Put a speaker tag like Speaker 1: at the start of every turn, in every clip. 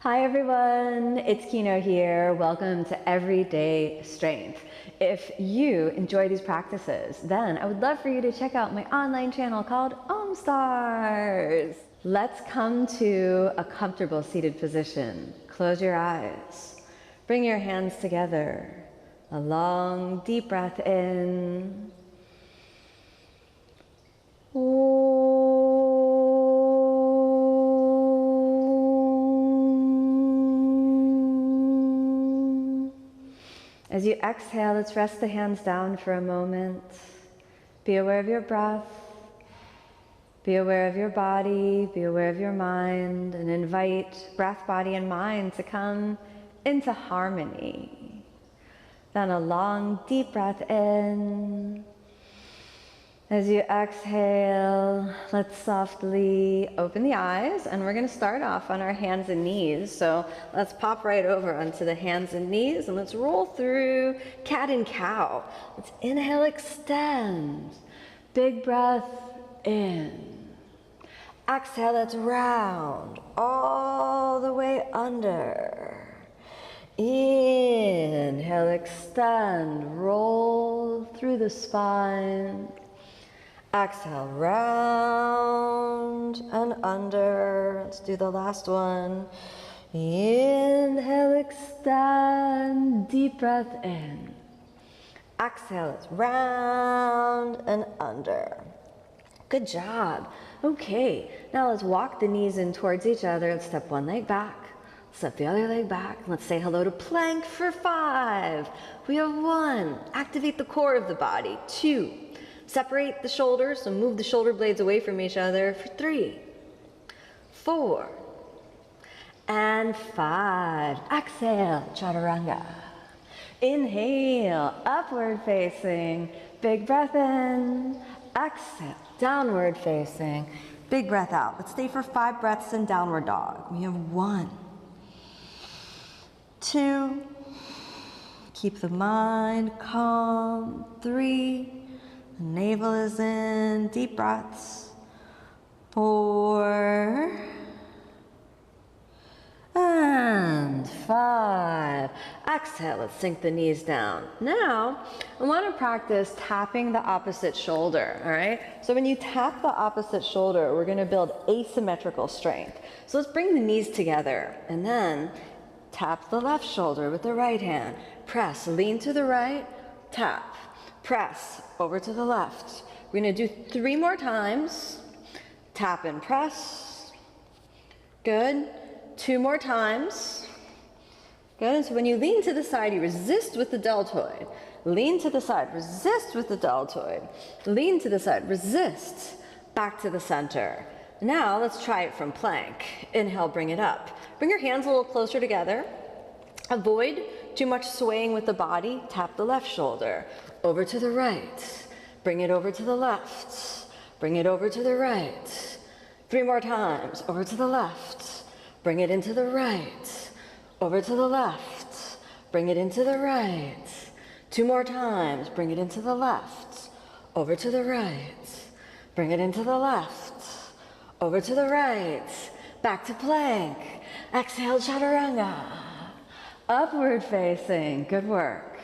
Speaker 1: Hi everyone, it's Kino here. Welcome to Everyday Strength. If you enjoy these practices, then I would love for you to check out my online channel called Omstars. Let's come to a comfortable seated position. Close your eyes. Bring your hands together. A long, deep breath in. As you exhale, let's rest the hands down for a moment. Be aware of your breath. Be aware of your body. Be aware of your mind. And invite breath, body, and mind to come into harmony. Then a long, deep breath in. As you exhale, let's softly open the eyes, and we're going to start off on our hands and knees. So let's pop right over onto the hands and knees, and let's roll through cat and cow. Let's inhale, extend. Big breath in. Exhale, let's round all the way under. Inhale, extend, roll through the spine. Exhale, round and under. Let's do the last one. Inhale, extend, deep breath in. Exhale, it's round and under. Good job. Okay, now let's walk the knees in towards each other. Let's step one leg back, step the other leg back. Let's say hello to plank for 5. We have 1. Activate the core of the body. 2. Separate the shoulders, so move the shoulder blades away from each other for 3, 4, and 5. Exhale, chaturanga. Inhale, upward facing. Big breath in. Exhale, downward facing. Big breath out. Let's stay for 5 breaths in downward dog. We have 1, 2. Keep the mind calm. 3. Navel is in, deep breaths. 4 and 5. Exhale, let's sink the knees down. Now, I want to practice tapping the opposite shoulder, all right? So when you tap the opposite shoulder, we're going to build asymmetrical strength. So let's bring the knees together and then tap the left shoulder with the right hand. Press, lean to the right, tap. Press over to the left. We're going to do 3 more times. Tap and press. Good. 2 more times. Good. And so when you lean to the side, you resist with the deltoid. Lean to the side, resist with the deltoid. Lean to the side, resist. Back to the center. Now let's try it from plank. Inhale, bring it up. Bring your hands a little closer together. Avoid too much swaying with the body. Tap the left shoulder. Over to the right. Bring it over to the left. Bring it over to the right. 3 more times. Over to the left. Bring it into the right. Over to the left. Bring it into the right. 2 more times. Bring it into the left. Over to the right. Bring it into the left. Over to the right. Back to plank. Exhale, chaturanga. Upward facing. Good work.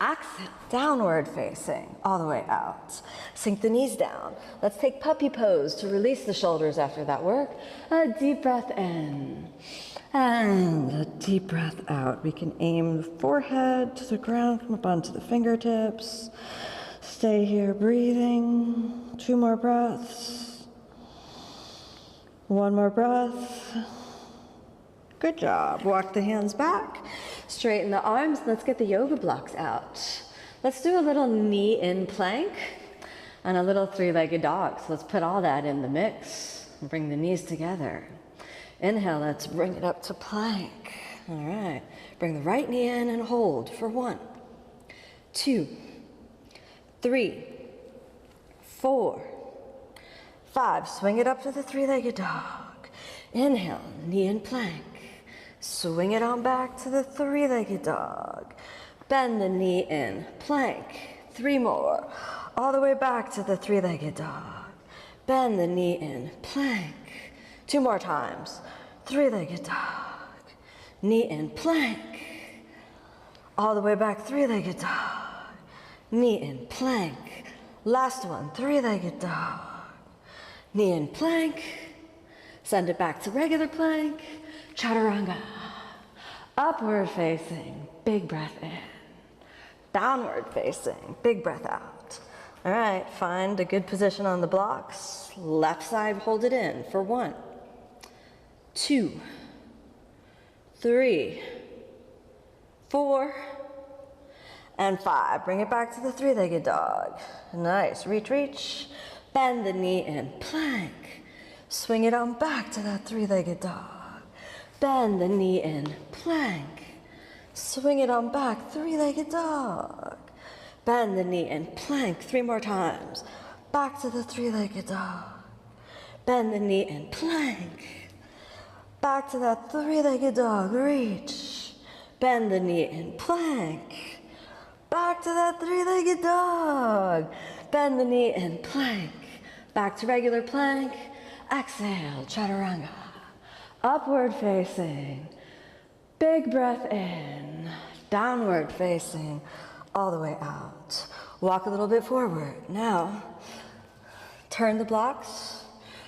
Speaker 1: Exhale, downward facing, all the way out. Sink the knees down. Let's take puppy pose to release the shoulders after that work. A deep breath in and a deep breath out. We can aim the forehead to the ground, come up onto the fingertips. Stay here breathing. 2 more breaths. 1 more breath. Good job. Walk the hands back. Straighten the arms. Let's get the yoga blocks out. Let's do a little knee in plank and a little 3-legged dog. So let's put all that in the mix and bring the knees together. Inhale, let's bring it up to plank. All right. Bring the right knee in and hold for 1, 2, 3, 4, 5. Swing it up to the 3-legged dog. Inhale, knee in plank. Swing it on back to the 3-legged dog. Bend the knee in, plank. 3 more. All the way back to the 3-legged dog. Bend the knee in, plank. 2 more times. 3-legged dog. knee in, plank. All the way back, three-legged dog. Knee in, plank. Last one, three-legged dog. Knee in, plank. Send it back to regular plank. Chaturanga. Upward facing, big breath in. Downward facing, big breath out. All right, find a good position on the blocks. Left side, hold it in for 1, 2, 3, 4, and 5. Bring it back to the three-legged dog. Nice, reach, reach. Bend the knee in, plank. Swing it on back to that three-legged dog. Bend the knee in, plank. Swing it on back, three-legged dog. Bend the knee in, plank. 3 more times. Back to the three-legged dog. Bend the knee in, plank. Back to that three-legged dog, reach. Bend the knee in, plank. Back to that three-legged dog. Bend the knee in, plank. Back to regular plank. Exhale, chaturanga. Upward facing. Big breath in. Downward facing. All the way out. Walk a little bit forward. Now, turn the blocks.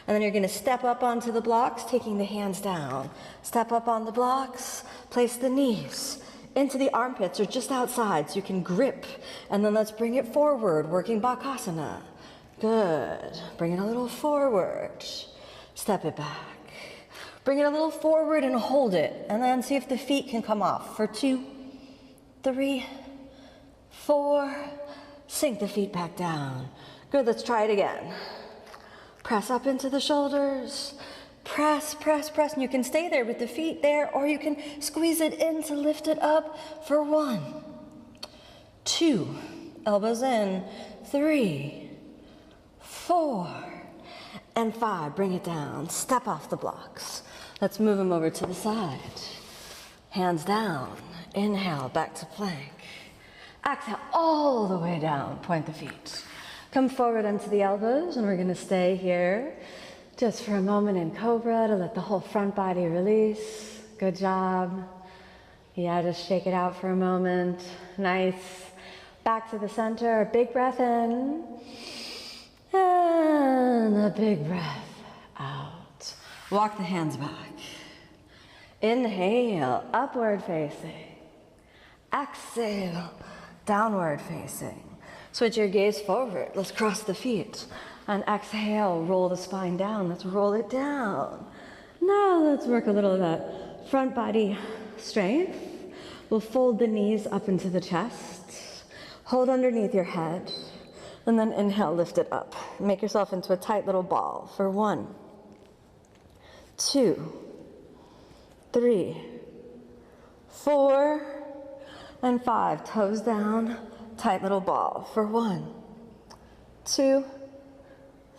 Speaker 1: And then you're going to step up onto the blocks, taking the hands down. Step up on the blocks. Place the knees into the armpits or just outside so you can grip. And then let's bring it forward, working Bakasana. Good. Bring it a little forward. Step it back. Bring it a little forward and hold it. And then see if the feet can come off for 2, 3, 4. Sink the feet back down. Good, let's try it again. Press up into the shoulders. Press, press, press. And you can stay there with the feet there, or you can squeeze it in to lift it up for 1, 2. Elbows in. 3, 4, and 5. Bring it down. Step off the blocks. Let's move them over to the side. Hands down. Inhale, back to plank. Exhale, all the way down. Point the feet. Come forward onto the elbows, and we're going to stay here just for a moment in Cobra to let the whole front body release. Good job. Yeah, just shake it out for a moment. Nice. Back to the center. Big breath in. And a big breath out. Walk the hands back. Inhale, upward facing. Exhale, downward facing. Switch your gaze forward. Let's cross the feet. And exhale, roll the spine down. Let's roll it down. Now let's work a little of that front body strength. We'll fold the knees up into the chest. Hold underneath your head. And then inhale, lift it up. Make yourself into a tight little ball for 1, 2, 3, 4, and 5. Toes down, tight little ball for 1, 2,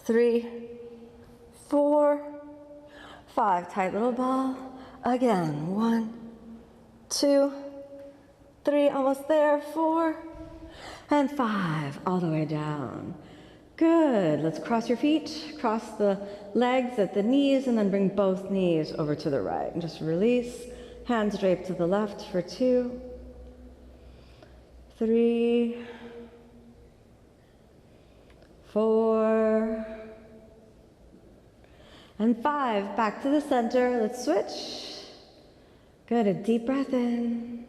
Speaker 1: 3, 4, 5. Tight little ball. Again, 1, 2, 3, almost there, 4, and 5, all the way down. Good. Let's cross your feet, cross the legs at the knees, and then bring both knees over to the right. And just release. Hands draped to the left for 2, 3, 4, and 5. Back to the center. Let's switch. Good. A deep breath in.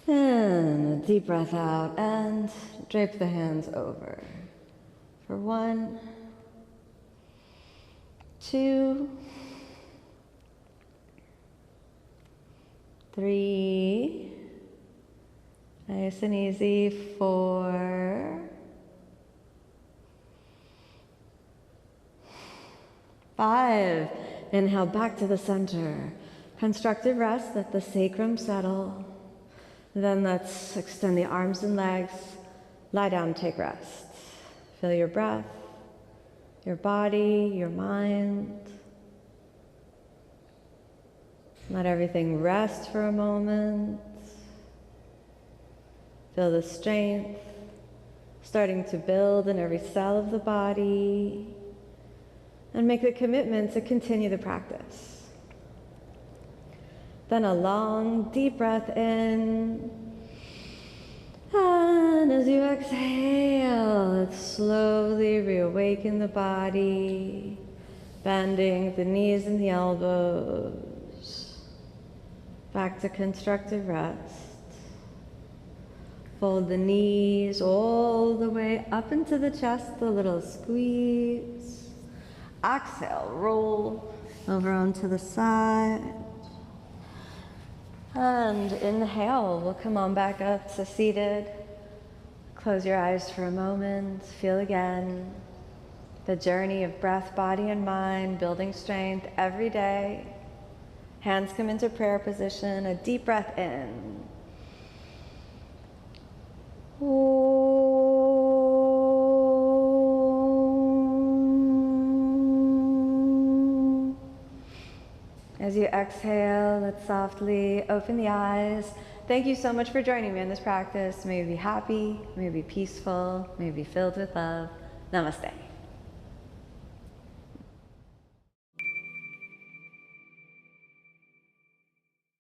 Speaker 1: And a deep breath out, and drape the hands over for 1, 2, 3, nice and easy, 4, 5. Inhale back to the center. Constructive rest, let the sacrum settle. Then let's extend the arms and legs. Lie down, take rest. Feel your breath, your body, your mind. Let everything rest for a moment. Feel the strength starting to build in every cell of the body. And make the commitment to continue the practice. Then a long, deep breath in. And as you exhale, slowly reawaken the body, bending the knees and the elbows. Back to constructive rest. Fold the knees all the way up into the chest, a little squeeze. Exhale, roll over onto the side. And inhale, we'll come on back up to seated. Close your eyes for a moment. Feel again the journey of breath, body, and mind, building strength every day. Hands come into prayer position, a deep breath in. As you exhale, let's softly open the eyes. Thank you so much for joining me in this practice. May you be happy, may you be peaceful, may you be filled with love. Namaste.